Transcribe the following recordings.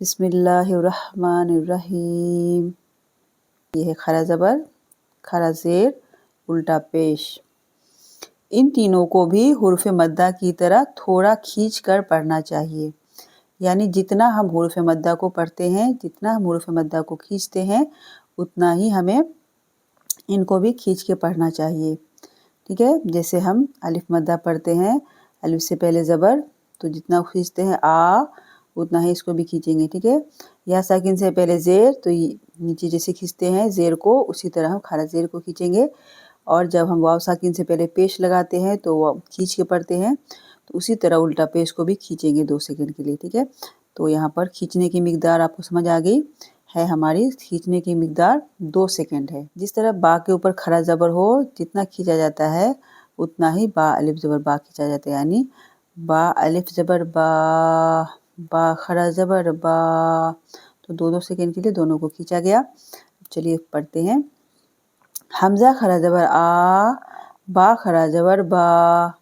बिस्मिल्लाहिर्रहमानिर्रहीम। ये है खरा ज़बर, खरा ज़ेर, उल्टा पेश। इन तीनों को भी हुर्फ़ मद्दा की तरह थोड़ा खींच कर पढ़ना चाहिए। यानी जितना हम हुर्फ़ मद्दा को पढ़ते हैं, जितना हम हुर्फ़ मद्दा को खींचते हैं, उतना ही हमें इनको भी खींच के पढ़ना चाहिए। ठीक है, जैसे हम अलिफ मद्दा पढ़ते हैं, अलिफ से पहले ज़बर, तो जितना खींचते हैं आ, उतना ही इसको भी खींचेंगे। ठीक है, या साकिन से पहले ज़ेर, तो नीचे जैसे खींचते हैं ज़ेर को, उसी तरह हम खरा ज़ेर को खींचेंगे। और जब हम वाव साकिन से पहले पेश लगाते हैं तो वो खींच के पढ़ते हैं, तो उसी तरह उल्टा पेश को भी खींचेंगे 2 सेकंड के लिए। ठीक है, तो यहाँ पर खींचने की मिक़दार आपको समझ आ गई है। हमारी खींचने की मिक़दार 2 सेकंड है। जिस तरह बा के ऊपर खरा ज़बर हो, जितना खींचा जाता है उतना ही बा अलिफ ज़बर बा खींचा जाता है। यानी बा अलिफ ज़बर बा, बा खरा ज़बर बा। तो 2-2 सेकंड के लिए दोनों को खींचा गया। चलिए पढ़ते हैं। हमज़ा खरा ज़बर आ, बा खरा ज़बर बा,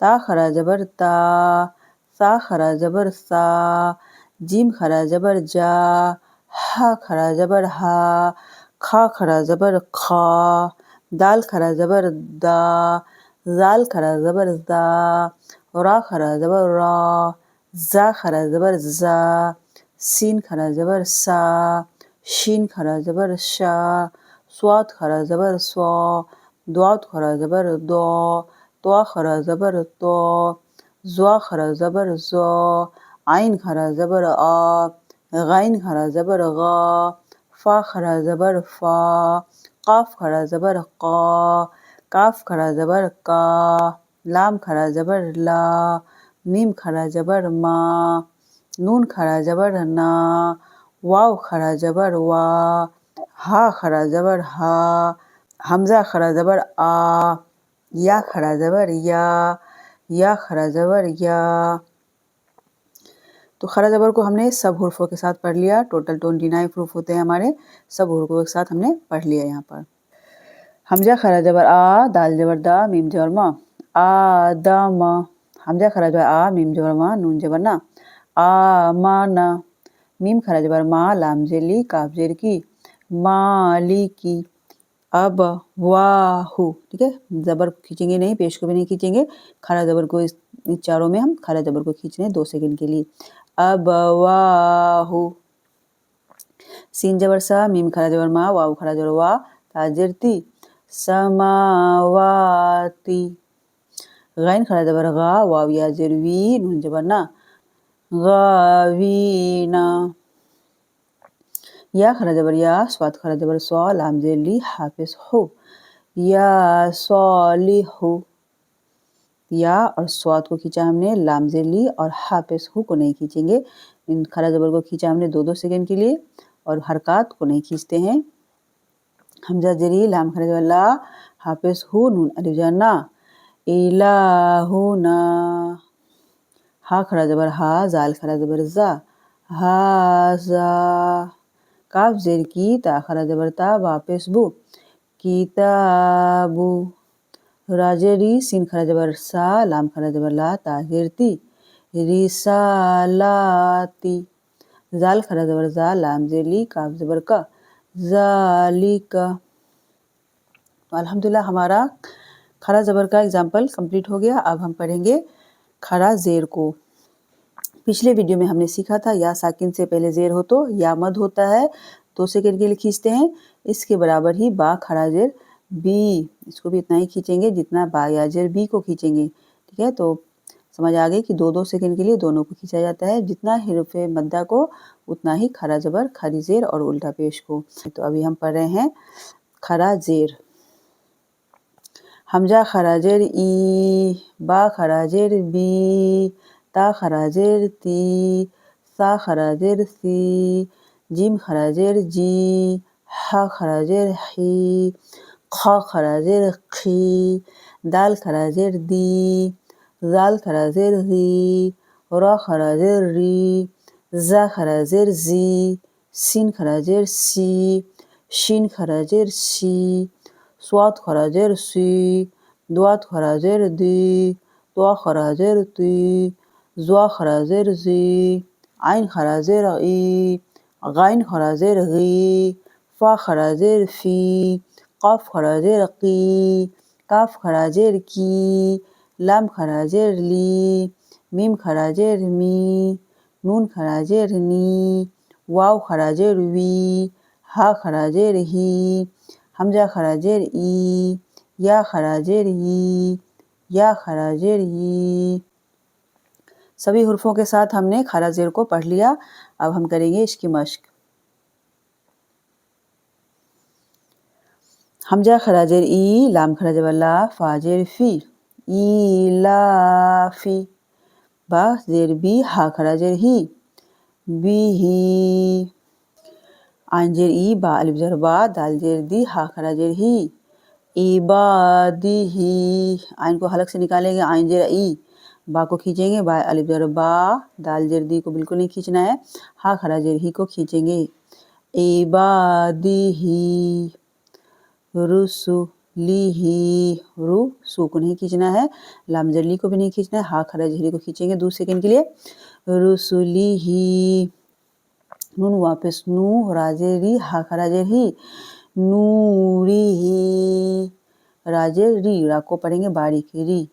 ता खरा ज़बर ता, सा खरा ज़बर सा, जीम खरा ज़बर जा, हा खरा ज़बर हा, खा खरा ज़बर खा, दाल खरा ज़बर दा, ज़ाल खरा ज़बर ज़ा, रा खरा ज़बर रा, ज़ा खरा ज़बर ज़ा, सीन खरा ज़बर सा, शीन खरा ज़बर शा, स्वाद खरा ज़बर स्वा, द्वात खरा ज़बर दो, त्वा खरा ज़बर तो, ज़्वा खरा ज़बर ज़ो, आइन खरा ज़बर आ, गाइन खरा ज़बर गा, फा खरा ज़बर फा, काफ खरा ज़बर का, काफ खरा ज़बर का, लाम खरा ज़बर ला, मीम खरा ज़बर मा, नून खरा ज़बर ना, वाव खरा ज़बर वा, हा खरा ज़बर हा, हमज़ा खरा ज़बर आ, या खरा ज़बर या खरा ज़बर या। तो खरा ज़बर को हमने सब हुर्फ़ों के साथ पढ़ लिया। टोटल 29 हुरूफ होते हैं हमारे, सब हुरूफों के साथ हमने पढ़ लिया यहाँ पर। हमज़ा खरा ज़बर आ, दाल ज़बर दा, मीम ज़बर मा, आ दा मा। हमज़ा खरा ज़बर आ, मीम ज़बर मा, नून ज़बर ना, आ मा ना। मीम खरा ज़बर मा, लाम ज़ेर ली, काफ ज़ेर की, माली की। अब वाहु, ठीक है, ज़बर खींचेंगे नहीं, पेश को भी नहीं खींचेंगे। खरा ज़बर को इस चारों में हम खरा ज़बर को खींच रहे हैं 2 सेकंड के लिए। अब वाहु। सीन ज़बर सा, मीम खरा ज़बर मा, वाव खरा ज़बर वा, ता ज़ेर ती, समावाती। गैन खरा ज़बर गा, वाव या ज़ेर वी, नून ज़बर ना, गावीना। या खरा ज़बर या, स्वाद खरा ज़बर स्वा, लाम ज़ेर ली, हाफिज़ हो, या सालिहु। या और स्वाद को खींचा हमने, लाम ज़ेर ली, और हाफिज़ हु को नहीं खींचेंगे। इन खरा ज़बर को खींचा हमने 2-2 सेकंड के लिए, और हरकत को नहीं खींचते हैं। हमज़ा ज़ेरी, लाम खरा ज़बर ला, हाफिज़ हु, नून अलिफ ज़बर ना, इलाहुना। हा खरा ज़बर हा, ज़ाल खरा ज़बर ज़ा, हाज़ा। काफ ज़ेर की, ता खरा ज़बर ता, वापिस बु, किताबु। राजेरी, सीन खरा ज़बर सा, लाम खरा ज़बर ला, ता ज़ेर ती, रिसालाती। ज़ाल खरा ज़बर ज़ा, लाम ज़ेर ली, काफ ज़बर का, ज़ालिका। तो अल्हम्दुलिल्लाह हमारा खरा ज़बर का एग्जाम्पल कंप्लीट हो गया। अब हम पढ़ेंगे खरा ज़ेर को। पिछले वीडियो में हमने सीखा था या साकिन से पहले ज़ेर हो तो या मद होता है, 2 सेकंड के लिए खींचते हैं। इसके बराबर ही बा खरा ज़ेर बी, इसको भी इतना ही खींचेंगे जितना बा या ज़ेर बी को खींचेंगे। ठीक है, तो समझ आ गई कि 2-2 सेकंड के लिए दोनों को खींचा जाता है। जितना हुरूफ़ मद्दा को उतना ही खरा ज़बर, खरी ज़ेर और उल्टा पेश को। तो अभी हम पढ़ रहे हैं खरा ज़ेर। हमज़ा खरा ज़ेर ई, बा खरा ज़ेर बी, ता खरा ज़ेर ती, सा खरा ज़ेर सी, जीम खरा ज़ेर जी, हा खरा ज़ेर ही, खा खरा ज़ेर खी, दाल खरा ज़ेर दी, ज़ाल खरा ज़ेर ज़ी, रा खरा ज़ेर री, ज़ा खरा ज़ेर ज़ी, सीन खरा ज़ेर सी, शीन खरा ज़ेर शी, स्वाद खरा ज़ेर सी, द्वात खरा ज़ेर दी, त्वा खरा ज़ेर ती, ज़्वा खरा ज़ेर ज़ी, عین خرا زیر ای، غین خرا زیر غی، فا خرا زیر فی، قاف خرا زیر قی، کاف خرا زیر کی، لام خرا زیر لی، میم خرا زیر می، نون خرا زیر نی، واو خرا زیر وی، ہا خرا زیر ہی، حمزہ خرا زیر ای، یا خرا زیر ی، یا خرا زیر ی۔ سبھی حرفوں کے ساتھ ہم نے خرا زیر کو پڑھ لیا۔ اب ہم کریں گے اس کی مشق۔ حمزہ خرا زیر ای، لام خرا زیر لا، فا زیر فی، ای لا فی، با زیر بی، ہا خرا زیر ہی، بی ہی، عین زیر ای، با الف زیر با، دال زیر دی، ہا خرا زیر ہی، عبادی ہی، عین کو حلق سے نکالیں گے، عین زیر ای، با کو کھینچیں گے، با الف زیر با، دال زیر دی کو بالکل نہیں کھینچنا ہے، ہا خرا زیر ہی کو کھینچیں گے، عبادی ہی، رسولی ہی، رو سو کو نہیں کھینچنا ہے، لام زیر لی کو بھی نہیں کھینچنا ہے، ہا خرا زیر ہی کو کھینچیں گے 2 سیکنڈ کے لیے، رسولی ہی، نون واپس نو، را زیر ری، ہا خرا زیر ہی، نوری ہی، را زیر ری، را کو پڑھیں گے باریک ری،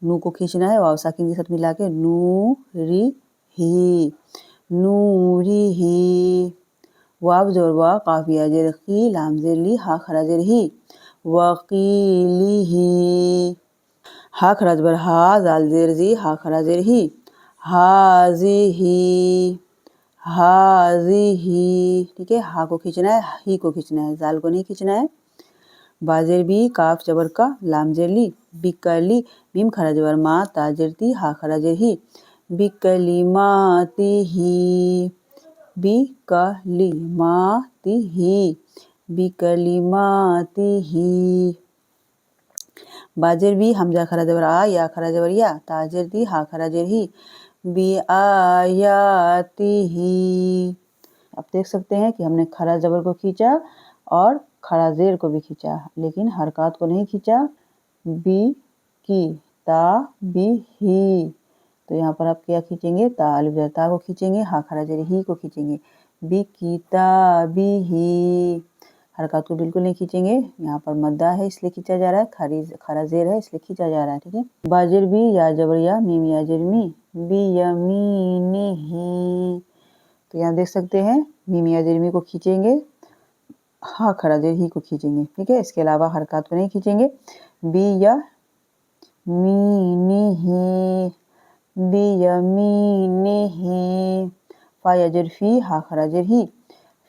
نو کو کھینچنا ہے، واو ساکن کے ساتھ ملا کے، نوری ہی، نوری ہی، واو زور وا، قاف یا زیر قی، لام زیر لی، ہا خرا زیر ہی، وقیلی ہی، ہا خرا زبر ہا، زال زیر زی، ہا خرا زیر ہی، حاضی ہی، حاضی ہی، ٹھیک ہے، ہا کو کھینچنا ہے، ہی کو کھینچنا ہے، زال کو نہیں کھینچنا ہے، با زیر بی، کاف زبر کا، لام زیر لی، بکلی، میم خرا زبر ما، تا زیر تی، ہا خرا زیر ہی، بکلماتی ہی، بکلماتی ہی، بکلماتی ہی، با زیر بی، حمزہ خرا زبر آ، یا خرا زبر یا، تا زیر تی، ہا خرا زیر ہی، بی آیاتی ہی۔ اب دیکھ سکتے ہیں کہ ہم نے خرا زبر کو کھینچا اور خرا زیر کو بھی کھینچا، لیکن حرکات کو نہیں کھینچا، بی کی، تا بی ہی، تو یہاں پر آپ کیا کھینچیں گے، تا الف زیر تا کو کھینچیں گے، ہا خرا زیر ہی کو کھینچیں گے، بی کتابی ہی، حرکات کو بالکل نہیں کھینچیں گے، یہاں پر مدہ ہے اس لیے کھینچا جا رہا ہے، خرا زیر ہے اس لیے کھینچا جا رہا ہے، ٹھیک ہے۔ با زیر بی، یا زبر یا، میم یا زیر می، بی یمینی ہی، تو یہاں دیکھ سکتے ہیں میم یا زیر می کو کھینچیں گے، ہا خرا زیر ہی کو کھینچیں گے، ٹھیک ہے، اس کے علاوہ حرکات کو نہیں کھینچیں گے، بی یمینی ہی، بی یمینی ہی، فا یا زیر فی، ہا خرا زیر ہی،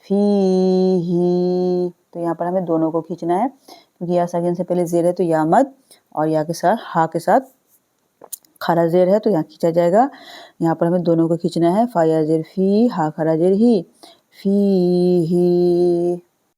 فی ہی، تو یہاں پر ہمیں دونوں کو کھینچنا ہے، کیونکہ یا ساکن سے پہلے زیر ہے تو یا مد، اور یا کے ساتھ ہا کے ساتھ خرا زیر ہے تو یہاں کھینچا جائے گا، یہاں پر ہمیں دونوں کو کھینچنا ہے، فا یا زیر فی، ہا خرا زیر ہی، فی ہی،